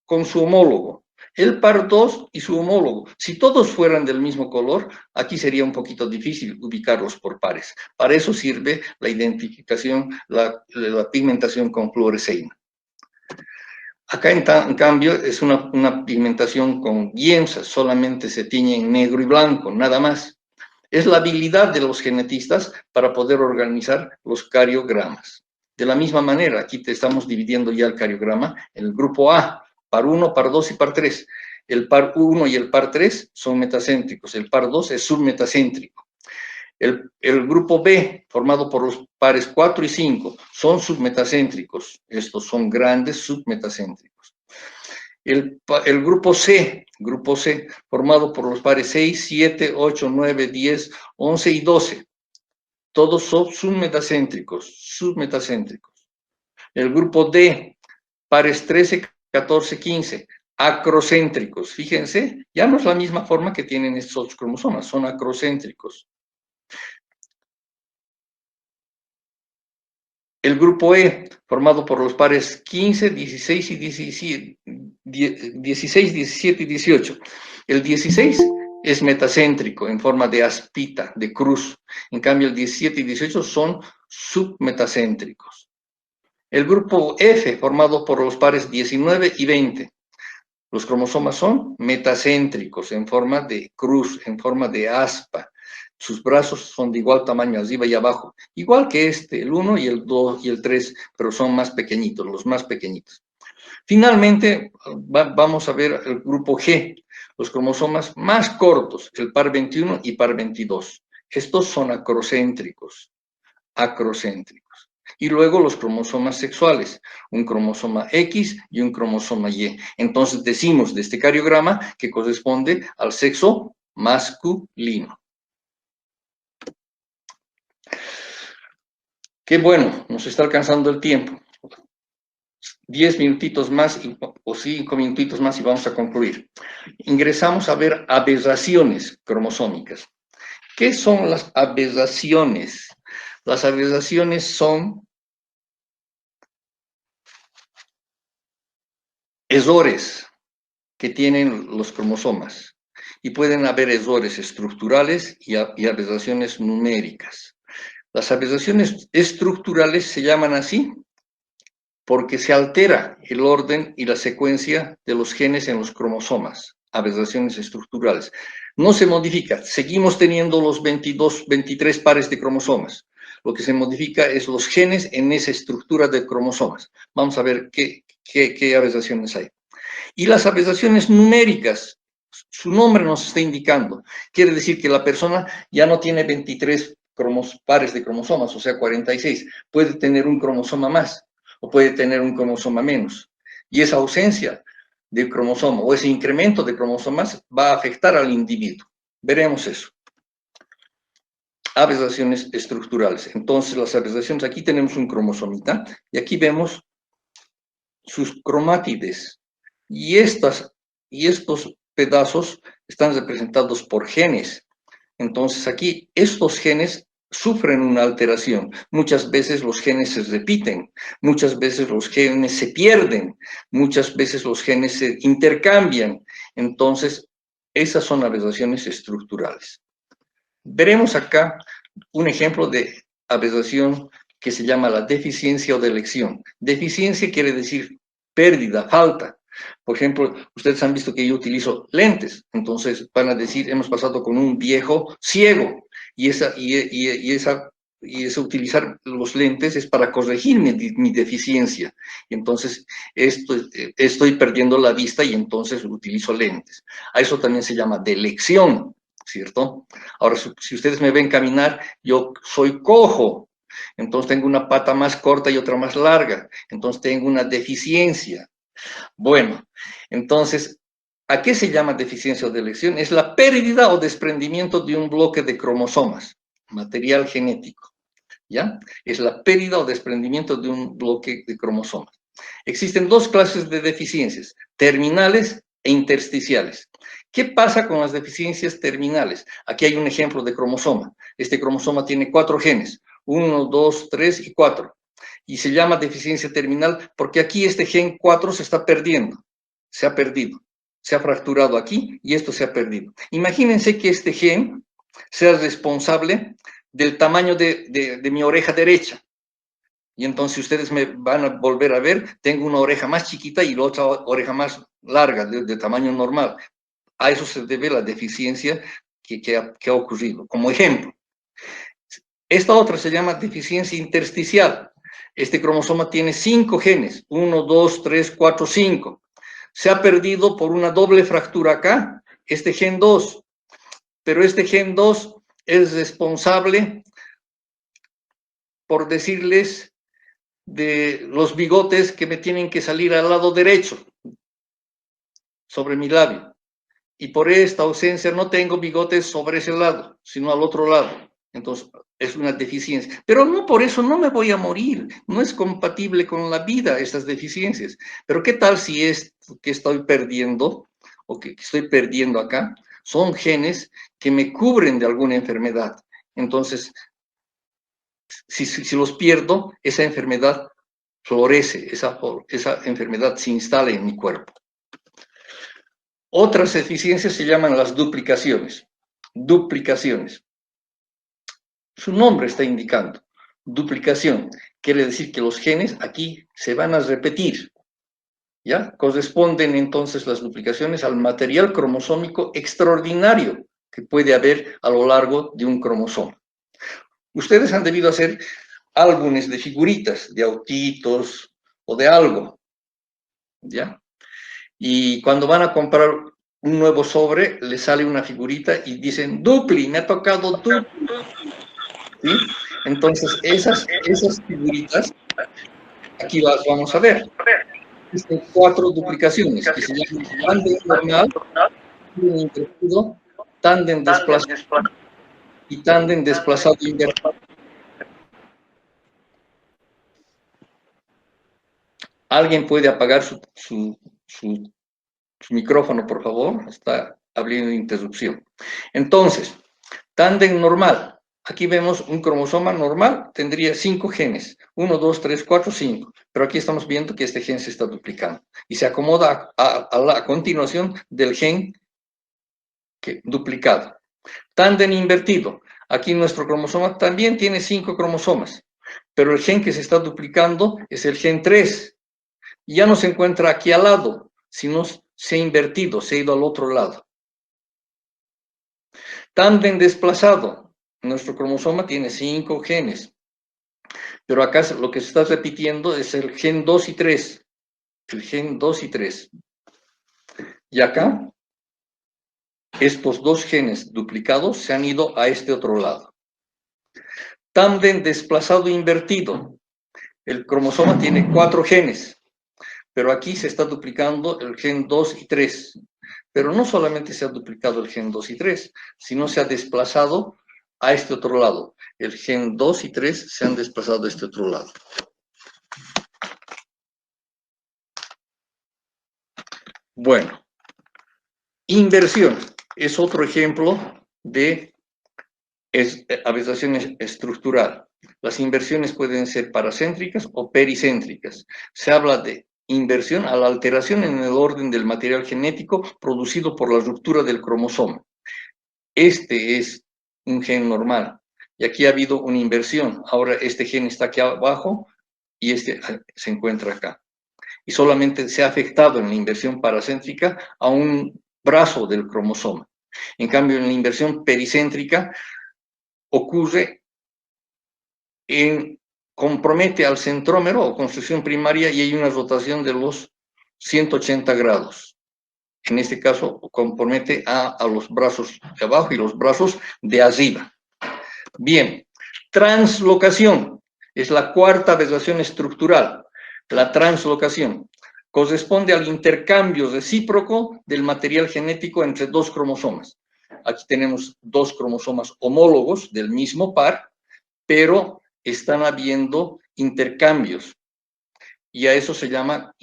con su homólogo, el par 2 y su homólogo. Si todos fueran del mismo color, aquí sería un poquito difícil ubicarlos por pares. Para eso sirve la identificación, la pigmentación con fluoresceína. Acá, en cambio, es una pigmentación con guienza, solamente se tiñe en negro y blanco, nada más. Es la habilidad de los genetistas para poder organizar los cariogramas. De la misma manera, aquí te estamos dividiendo ya el cariograma en el grupo A, par 1, par 2 y par 3. El par 1 y el par 3 son metacéntricos, el par 2 es submetacéntrico. El grupo B, formado por los pares 4 y 5, son submetacéntricos. Estos son grandes submetacéntricos. El grupo C, formado por los pares 6, 7, 8, 9, 10, 11 y 12. Todos son submetacéntricos. El grupo D, pares 13, 14, 15, acrocéntricos. Fíjense, ya no es la misma forma que tienen estos otros cromosomas, son acrocéntricos. El grupo E, formado por los pares 15, 16 y 17, 16, 17 y 18. El 16 es metacéntrico en forma de aspita, de cruz. En cambio, el 17 y 18 son submetacéntricos. El grupo F, formado por los pares 19 y 20. Los cromosomas son metacéntricos en forma de cruz, en forma de aspa. Sus brazos son de igual tamaño arriba y abajo, igual que el 1 y el 2 y el 3, pero son más pequeñitos, los más pequeñitos. Finalmente, vamos a ver el grupo G, los cromosomas más cortos, el par 21 y par 22. Estos son acrocéntricos. Y luego los cromosomas sexuales, un cromosoma X y un cromosoma Y. Entonces decimos de este cariograma que corresponde al sexo masculino. Qué bueno, nos está alcanzando el tiempo. 10 minutitos más o 5 minutitos más y vamos a concluir. Ingresamos a ver aberraciones cromosómicas. ¿Qué son las aberraciones? Las aberraciones son errores que tienen los cromosomas y pueden haber errores estructurales y aberraciones numéricas. Las aberraciones estructurales se llaman así porque se altera el orden y la secuencia de los genes en los cromosomas, aberraciones estructurales. No se modifica, seguimos teniendo los 22, 23 pares de cromosomas. Lo que se modifica es los genes en esa estructura de cromosomas. Vamos a ver qué aberraciones hay. Y las aberraciones numéricas, su nombre nos está indicando, quiere decir que la persona ya no tiene 23 pares de cromosomas, o sea, 46, puede tener un cromosoma más, o puede tener un cromosoma menos. Y esa ausencia de cromosoma o ese incremento de cromosomas va a afectar al individuo. Veremos eso. Aberraciones estructurales. Entonces, las aberraciones, aquí tenemos un cromosomita y aquí vemos sus cromátides. Y estos pedazos están representados por genes. Entonces aquí estos genes sufren una alteración. Muchas veces los genes se repiten, muchas veces los genes se pierden, muchas veces los genes se intercambian. Entonces, esas son aberraciones estructurales. Veremos acá un ejemplo de aberración que se llama la deficiencia o delección. Deficiencia quiere decir pérdida, falta. Por ejemplo, ustedes han visto que yo utilizo lentes, entonces van a decir, hemos pasado con un viejo ciego, y ese utilizar los lentes es para corregir mi deficiencia. Entonces, estoy perdiendo la vista y entonces utilizo lentes. A eso también se llama delección, ¿cierto? Ahora, si ustedes me ven caminar, yo soy cojo, entonces tengo una pata más corta y otra más larga, entonces tengo una deficiencia. Bueno, entonces, ¿a qué se llama deficiencia o delección? Es la pérdida o desprendimiento de un bloque de cromosomas, material genético, ¿ya? Es la pérdida o desprendimiento de un bloque de cromosomas. Existen dos clases de deficiencias, terminales e intersticiales. ¿Qué pasa con las deficiencias terminales? Aquí hay un ejemplo de cromosoma. Este cromosoma tiene 4 genes, 1, 2, 3 y 4. Y se llama deficiencia terminal porque aquí este gen 4 se está perdiendo, se ha perdido, se ha fracturado aquí y esto se ha perdido. Imagínense que este gen sea responsable del tamaño de mi oreja derecha. Y entonces ustedes me van a volver a ver, tengo una oreja más chiquita y la otra oreja más larga, de tamaño normal. A eso se debe la deficiencia que ha ocurrido. Como ejemplo, esta otra se llama deficiencia intersticial. Este cromosoma tiene 5 genes, 1, 2, 3, 4, 5. Se ha perdido por una doble fractura acá, este gen 2. Pero este gen 2 es responsable, por decirles, de los bigotes que me tienen que salir al lado derecho, sobre mi labio. Y por esta ausencia no tengo bigotes sobre ese lado, sino al otro lado. Entonces, es una deficiencia. Pero no por eso no me voy a morir. No es compatible con la vida estas deficiencias. Pero ¿qué tal si es que estoy perdiendo, o que estoy perdiendo acá, son genes que me cubren de alguna enfermedad? Entonces, si los pierdo, esa enfermedad florece, esa enfermedad se instala en mi cuerpo. Otras deficiencias se llaman las duplicaciones. Duplicaciones. Su nombre está indicando. Duplicación. Quiere decir que los genes aquí se van a repetir. ¿Ya? Corresponden entonces las duplicaciones al material cromosómico extraordinario que puede haber a lo largo de un cromosoma. Ustedes han debido hacer álbumes de figuritas, de autitos o de algo. ¿Ya? Y cuando van a comprar un nuevo sobre, les sale una figurita y dicen, dupli, me ha tocado dupli. ¿Sí? Entonces, esas figuritas, aquí las vamos a ver. Existen 4 duplicaciones, que se llaman tándem normal, tándem invertido, tándem desplazado y tándem desplazado invertido. ¿Alguien puede apagar su micrófono, por favor? Está habiendo interrupción. Entonces, tándem normal. Aquí vemos un cromosoma normal, tendría 5 genes. 1, 2, 3, 4, 5. Pero aquí estamos viendo que este gen se está duplicando. Y se acomoda a continuación del gen duplicado. Tándem invertido. Aquí nuestro cromosoma también tiene 5 cromosomas. Pero el gen que se está duplicando es el gen 3. Ya no se encuentra aquí al lado, sino se ha invertido, se ha ido al otro lado. Tándem desplazado. Nuestro cromosoma tiene 5 genes. Pero acá lo que se está repitiendo es el gen 2 y 3. El gen 2 y 3. Y acá, estos 2 genes duplicados se han ido a este otro lado. Tándem desplazado invertido. El cromosoma tiene 4 genes. Pero aquí se está duplicando el gen 2 y 3. Pero no solamente se ha duplicado el gen 2 y 3, sino se ha desplazado a este otro lado. El gen 2 y 3 se han desplazado a este otro lado. Bueno, inversión es otro ejemplo de es abesación estructural. Las inversiones pueden ser paracéntricas o pericéntricas. Se habla de inversión a la alteración en el orden del material genético producido por la ruptura del cromosoma. Este es un gen normal. Y aquí ha habido una inversión. Ahora este gen está aquí abajo y este se encuentra acá. Y solamente se ha afectado en la inversión paracéntrica a un brazo del cromosoma. En cambio, en la inversión pericéntrica ocurre compromete al centrómero o construcción primaria y hay una rotación de los 180 grados. En este caso, compromete a los brazos de abajo y los brazos de arriba. Bien, translocación es la cuarta aberración estructural. La translocación corresponde al intercambio recíproco del material genético entre dos cromosomas. Aquí tenemos dos cromosomas homólogos del mismo par, pero están habiendo intercambios. Y a eso se llama,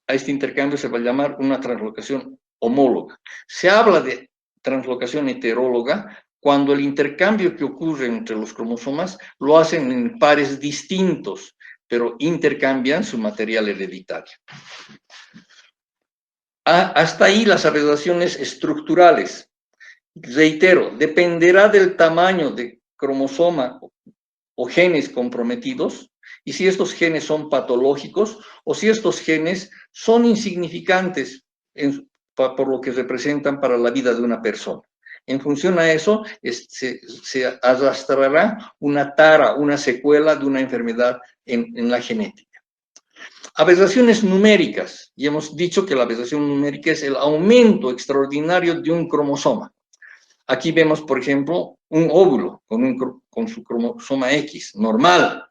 a este intercambio se va a llamar una translocación homóloga. Se habla de translocación heteróloga cuando el intercambio que ocurre entre los cromosomas lo hacen en pares distintos, pero intercambian su material hereditario. Hasta ahí las aberraciones estructurales. Reitero, dependerá del tamaño de cromosoma o genes comprometidos, y si estos genes son patológicos o si estos genes son insignificantes por lo que representan para la vida de una persona. En función a eso, se arrastrará una tara, una secuela de una enfermedad en la genética. Aberraciones numéricas, y hemos dicho que la aberración numérica es el aumento extraordinario de un cromosoma. Aquí vemos, por ejemplo, un óvulo con su cromosoma X, normal.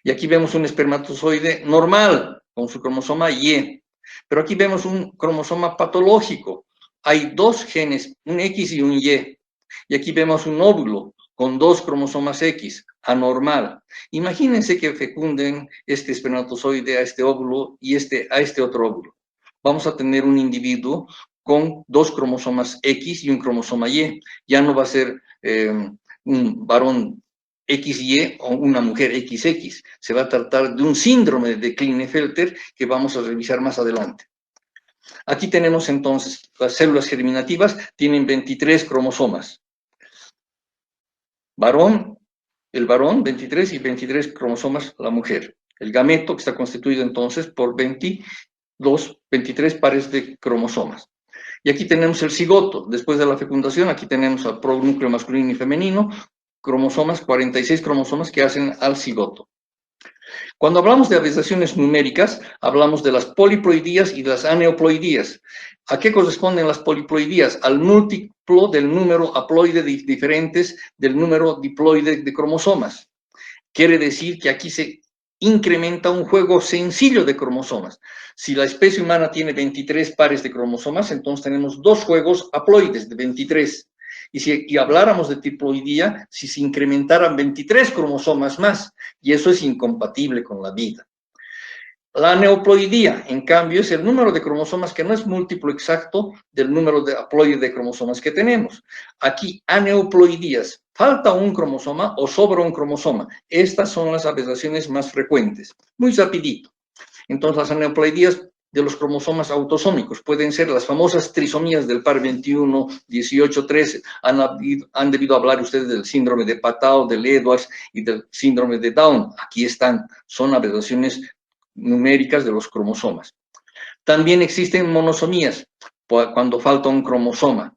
Y aquí vemos un espermatozoide normal, con su cromosoma Y. Pero aquí vemos un cromosoma patológico. Hay dos genes, un X y un Y. Y aquí vemos un óvulo con dos cromosomas X, anormal. Imagínense que fecunden este espermatozoide a este óvulo y a este otro óvulo. Vamos a tener un individuo con dos cromosomas X y un cromosoma Y. Ya no va a ser un varón XY o una mujer XX. Se va a tratar de un síndrome de Klinefelter que vamos a revisar más adelante. Aquí tenemos entonces las células germinativas, tienen 23 cromosomas. El varón 23 y 23 cromosomas la mujer. El gameto que está constituido entonces por 23 pares de cromosomas. Y aquí tenemos el cigoto. Después de la fecundación, aquí tenemos al pronúcleo masculino y femenino, 46 cromosomas que hacen al cigoto. Cuando hablamos de aberraciones numéricas, hablamos de las poliploidías y las aneuploidías. ¿A qué corresponden las poliploidías? Al múltiplo del número haploide diferentes del número diploide de cromosomas. Quiere decir que aquí se incrementa un juego sencillo de cromosomas. Si la especie humana tiene 23 pares de cromosomas, entonces tenemos dos juegos haploides de 23. Y si habláramos de triploidía, si se incrementaran 23 cromosomas más, y eso es incompatible con la vida. La aneuploidía, en cambio, es el número de cromosomas que no es múltiplo exacto del número de haploide de cromosomas que tenemos. Aquí, aneuploidías, falta un cromosoma o sobra un cromosoma. Estas son las aberraciones más frecuentes. Muy rapidito. Entonces, las aneuploidías de los cromosomas autosómicos pueden ser las famosas trisomías del par 21, 18, 13. Han debido hablar ustedes del síndrome de Patau, del Edwards y del síndrome de Down. Aquí están, son aberraciones numéricas de los cromosomas. También existen monosomías, cuando falta un cromosoma.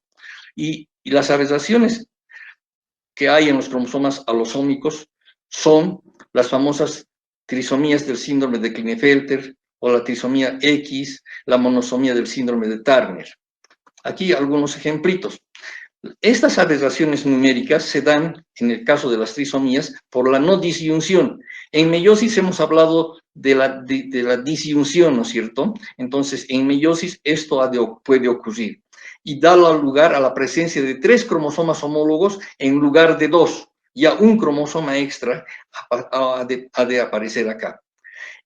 Y las aberraciones que hay en los cromosomas alosómicos son las famosas trisomías del síndrome de Klinefelter o la trisomía X, la monosomía del síndrome de Turner. Aquí algunos ejemplitos. Estas aberraciones numéricas se dan, en el caso de las trisomías, por la no disyunción. En meiosis hemos hablado de la disyunción, ¿no es cierto? Entonces, en meiosis esto puede ocurrir. Y da lugar a la presencia de 3 cromosomas homólogos en lugar de 2. Ya un cromosoma extra ha de aparecer acá.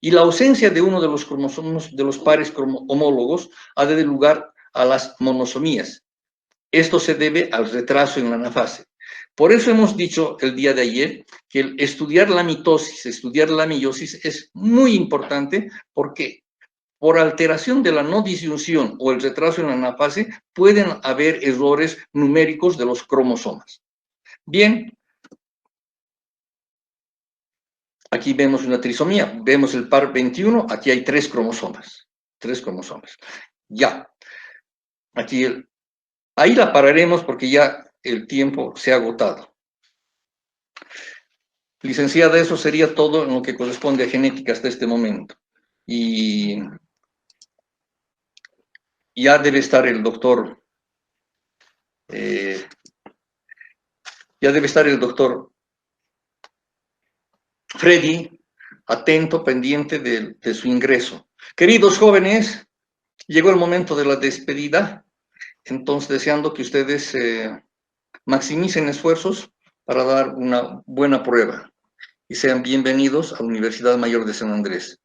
Y la ausencia de uno de los cromosomas de los pares homólogos ha de dar lugar a las monosomías. Esto se debe al retraso en la anafase. Por eso hemos dicho el día de ayer que el estudiar la mitosis, estudiar la meiosis es muy importante porque por alteración de la no disyunción o el retraso en la anafase pueden haber errores numéricos de los cromosomas. Bien, aquí vemos una trisomía, vemos el par 21, aquí hay 3 cromosomas. 3 cromosomas. Ya, aquí ahí la pararemos porque ya el tiempo se ha agotado. Licenciada, eso sería todo en lo que corresponde a genética hasta este momento. Y ya debe estar el doctor, Freddy, atento, pendiente de su ingreso. Queridos jóvenes, llegó el momento de la despedida, entonces deseando que ustedes maximicen esfuerzos para dar una buena prueba y sean bienvenidos a la Universidad Mayor de San Andrés.